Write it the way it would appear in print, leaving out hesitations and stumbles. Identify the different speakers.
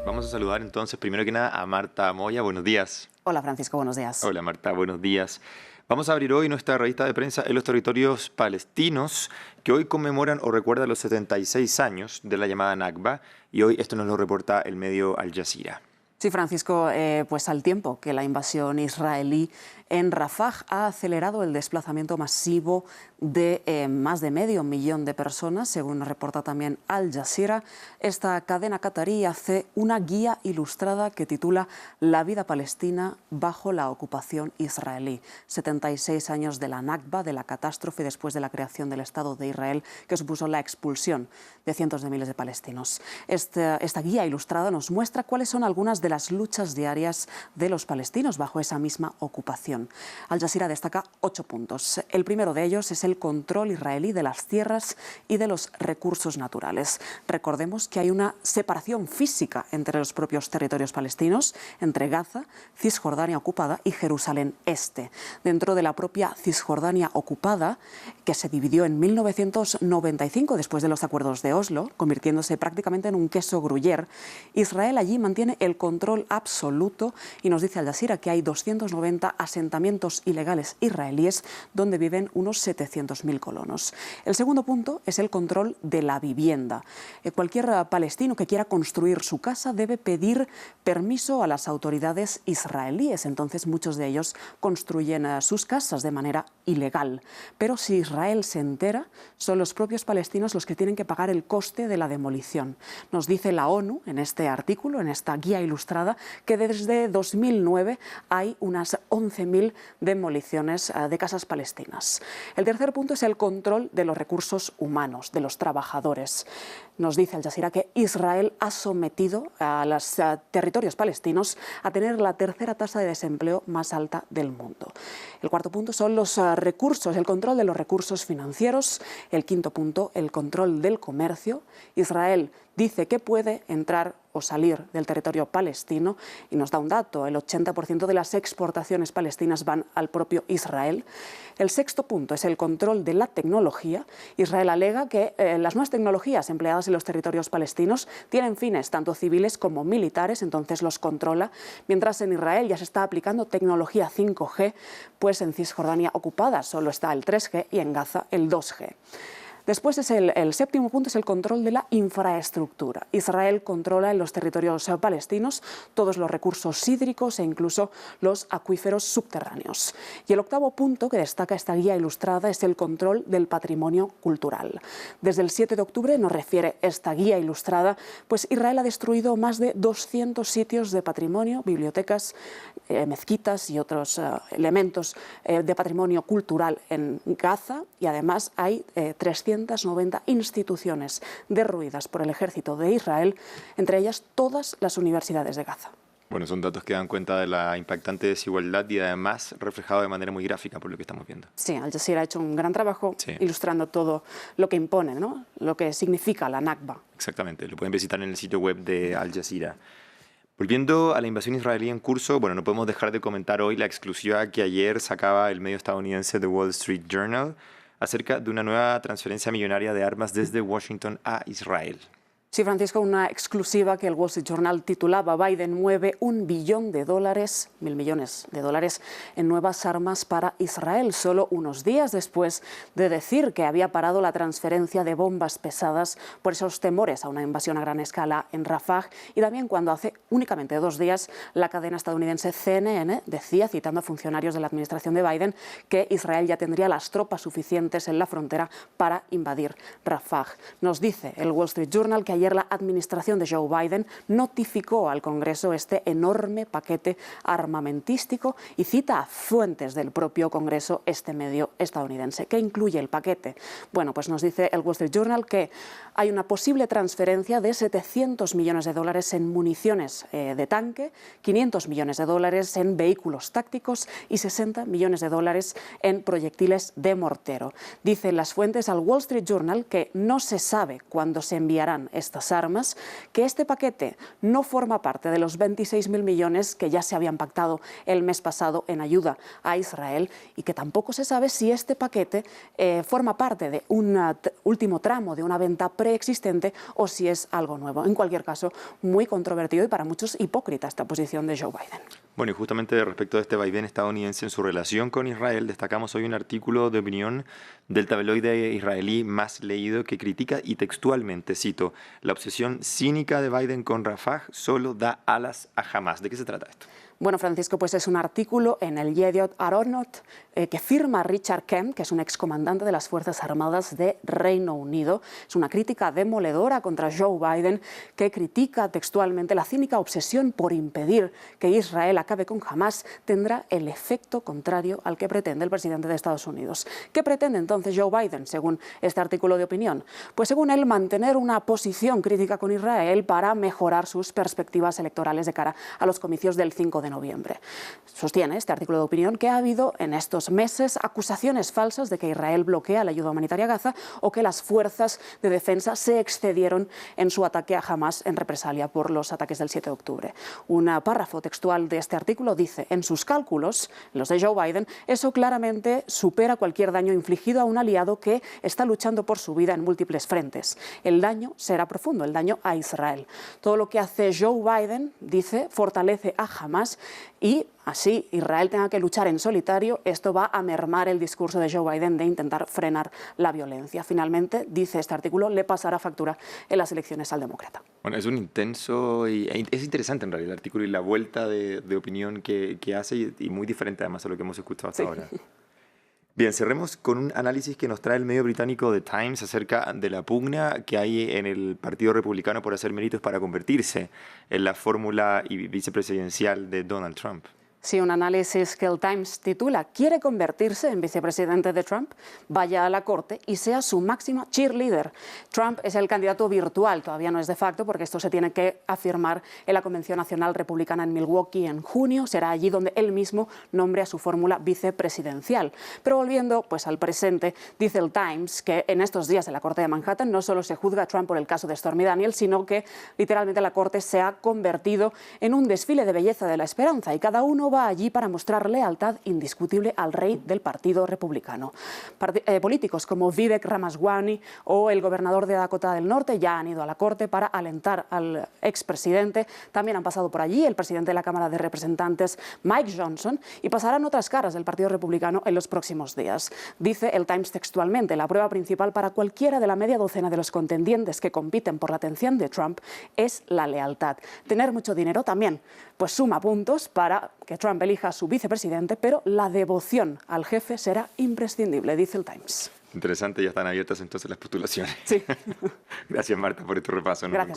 Speaker 1: Vamos a saludar entonces, primero que nada, a Marta Moya. Buenos días.
Speaker 2: Hola Francisco, buenos días.
Speaker 1: Hola Marta, buenos días. Vamos a abrir hoy nuestra revista de prensa en los territorios palestinos, que hoy conmemoran o recuerdan los 76 años de la llamada Nakba, y hoy esto nos lo reporta el medio Al Jazeera.
Speaker 2: Sí, Francisco, pues al tiempo que la invasión israelí en Rafah ha acelerado el desplazamiento masivo de más de medio millón de personas, según reporta también Al Jazeera, esta cadena catarí hace una guía ilustrada que titula La vida palestina bajo la ocupación israelí. 76 años de la Nakba, de la catástrofe después de la creación del Estado de Israel, que supuso la expulsión de cientos de miles de palestinos. Esta guía ilustrada nos muestra cuáles son algunas de las luchas diarias de los palestinos bajo esa misma ocupación. Al Jazeera destaca 8 puntos. El primero de ellos es el control israelí de las tierras y de los recursos naturales. Recordemos que hay una separación física entre los propios territorios palestinos, entre Gaza, Cisjordania ocupada y Jerusalén Este. Dentro de la propia Cisjordania ocupada, que se dividió en 1995 después de los acuerdos de Oslo, convirtiéndose prácticamente en un queso gruyère, Israel allí mantiene el control absoluto y nos dice Al Jazeera que hay 290 asentamientos ilegales israelíes donde viven unos 700.000 colonos. El segundo punto es el control de la vivienda. Cualquier palestino que quiera construir su casa debe pedir permiso a las autoridades israelíes. Entonces muchos de ellos construyen sus casas de manera ilegal. Pero si Israel se entera, son los propios palestinos los que tienen que pagar el coste de la demolición. Nos dice la ONU en este artículo, en esta guía ilustrada, que desde 2009 hay unas 11.000 demoliciones de casas palestinas. El tercer punto es el control de los recursos humanos, de los trabajadores. Nos dice Al Jazeera que Israel ha sometido a los territorios palestinos a tener la tercera tasa de desempleo más alta del mundo. El cuarto punto son los recursos, el control de los recursos financieros. El quinto punto, el control del comercio. Israel dice que puede entrar o salir del territorio palestino y nos da un dato, el 80% de las exportaciones palestinas van al propio Israel. El sexto punto es el control de la tecnología. Israel alega que las nuevas tecnologías empleadas en los territorios palestinos tienen fines tanto civiles como militares, entonces los controla. Mientras en Israel ya se está aplicando tecnología 5G, pues en Cisjordania ocupada solo está el 3G y en Gaza el 2G. Después el séptimo punto es el control de la infraestructura. Israel controla en los territorios palestinos todos los recursos hídricos e incluso los acuíferos subterráneos. Y el octavo punto que destaca esta guía ilustrada es el control del patrimonio cultural. Desde el 7 de octubre nos refiere esta guía ilustrada, pues Israel ha destruido más de 200 sitios de patrimonio, bibliotecas, mezquitas y otros elementos de patrimonio cultural en Gaza, y además hay 390 instituciones derruidas por el ejército de Israel, entre ellas todas las universidades de Gaza.
Speaker 1: Bueno, son datos que dan cuenta de la impactante desigualdad y además reflejado de manera muy gráfica por lo que estamos viendo.
Speaker 2: Sí, Al Jazeera ha hecho un gran trabajo ilustrando todo lo que impone, ¿no? Lo que significa la Nakba.
Speaker 1: Exactamente, lo pueden visitar en el sitio web de Al Jazeera. Volviendo a la invasión israelí en curso, bueno, no podemos dejar de comentar hoy la exclusiva que ayer sacaba el medio estadounidense The Wall Street Journal acerca de una nueva transferencia millonaria de armas desde Washington a Israel.
Speaker 2: Sí, Francisco, una exclusiva que el Wall Street Journal titulaba Biden mueve $1 billón, 1.000 millones de dólares en nuevas armas para Israel, solo unos días después de decir que había parado la transferencia de bombas pesadas por esos temores a una invasión a gran escala en Rafah, y también cuando hace únicamente 2 días la cadena estadounidense CNN decía, citando a funcionarios de la administración de Biden, que Israel ya tendría las tropas suficientes en la frontera para invadir Rafah. Nos dice el Wall Street Journal que ayer la administración de Joe Biden notificó al Congreso este enorme paquete armamentístico y cita a fuentes del propio Congreso este medio estadounidense. ¿Qué incluye el paquete? Bueno, pues nos dice el Wall Street Journal que hay una posible transferencia de $700 millones en municiones de tanque, $500 millones en vehículos tácticos y $60 millones en proyectiles de mortero. Dicen las fuentes al Wall Street Journal que no se sabe cuándo se enviarán estas estas armas, que este paquete no forma parte de los 26.000 millones que ya se habían pactado el mes pasado en ayuda a Israel y que tampoco se sabe si este paquete forma parte de un último tramo de una venta preexistente o si es algo nuevo. En cualquier caso, muy controvertido y para muchos hipócrita esta posición de Joe Biden.
Speaker 1: Bueno, y justamente respecto de este vaivén estadounidense en su relación con Israel, destacamos hoy un artículo de opinión del tabloide israelí más leído que critica y textualmente, cito, la obsesión cínica de Biden con Rafah solo da alas a Hamás. ¿De qué se trata esto?
Speaker 2: Bueno, Francisco, pues es un artículo en el Yediot Aharonot que firma Richard Kemp, que es un excomandante de las Fuerzas Armadas de Reino Unido. Es una crítica demoledora contra Joe Biden, que critica textualmente la cínica obsesión por impedir que Israel acabe con Hamás tendrá el efecto contrario al que pretende el presidente de Estados Unidos. ¿Qué pretende entonces Joe Biden, según este artículo de opinión? Pues según él, mantener una posición crítica con Israel para mejorar sus perspectivas electorales de cara a los comicios del 5 de noviembre. Sostiene este artículo de opinión que ha habido en estos meses acusaciones falsas de que Israel bloquea la ayuda humanitaria a Gaza o que las fuerzas de defensa se excedieron en su ataque a Hamás en represalia por los ataques del 7 de octubre. Un párrafo textual de este artículo dice, en sus cálculos, los de Joe Biden, eso claramente supera cualquier daño infligido a un aliado que está luchando por su vida en múltiples frentes. El daño será profundo, el daño a Israel. Todo lo que hace Joe Biden, dice, fortalece a Hamás y así Israel tenga que luchar en solitario, esto va a mermar el discurso de Joe Biden de intentar frenar la violencia. Finalmente, dice este artículo, le pasará factura en las elecciones al demócrata.
Speaker 1: Bueno, es un intenso y es interesante en realidad el artículo y la vuelta de opinión que hace y muy diferente además a lo que hemos escuchado hasta ahora. Bien, cerremos con un análisis que nos trae el medio británico The Times acerca de la pugna que hay en el Partido Republicano por hacer méritos para convertirse en la fórmula vicepresidencial de Donald Trump.
Speaker 2: Sí, un análisis que el Times titula ¿Quiere convertirse en vicepresidente de Trump? Vaya a la corte y sea su máxima cheerleader. Trump es el candidato virtual, todavía no es de facto porque esto se tiene que afirmar en la Convención Nacional Republicana en Milwaukee en junio. Será allí donde él mismo nombre a su fórmula vicepresidencial. Pero volviendo pues al presente, dice el Times que en estos días en la Corte de Manhattan no solo se juzga a Trump por el caso de Stormy Daniels, sino que literalmente la Corte se ha convertido en un desfile de belleza de la esperanza y cada uno va allí para mostrar lealtad indiscutible al rey del Partido Republicano. Políticos como Vivek Ramaswamy o el gobernador de Dakota del Norte ya han ido a la corte para alentar al expresidente. También han pasado por allí el presidente de la Cámara de Representantes, Mike Johnson, y pasarán otras caras del Partido Republicano en los próximos días. Dice el Times textualmente, la prueba principal para cualquiera de la media docena de los contendientes que compiten por la atención de Trump es la lealtad. Tener mucho dinero también, pues suma puntos para que Trump elija a su vicepresidente, pero la devoción al jefe será imprescindible, dice el Times.
Speaker 1: Interesante, ya están abiertas entonces las postulaciones.
Speaker 2: Sí.
Speaker 1: Gracias, Marta, por este repaso.
Speaker 2: Gracias.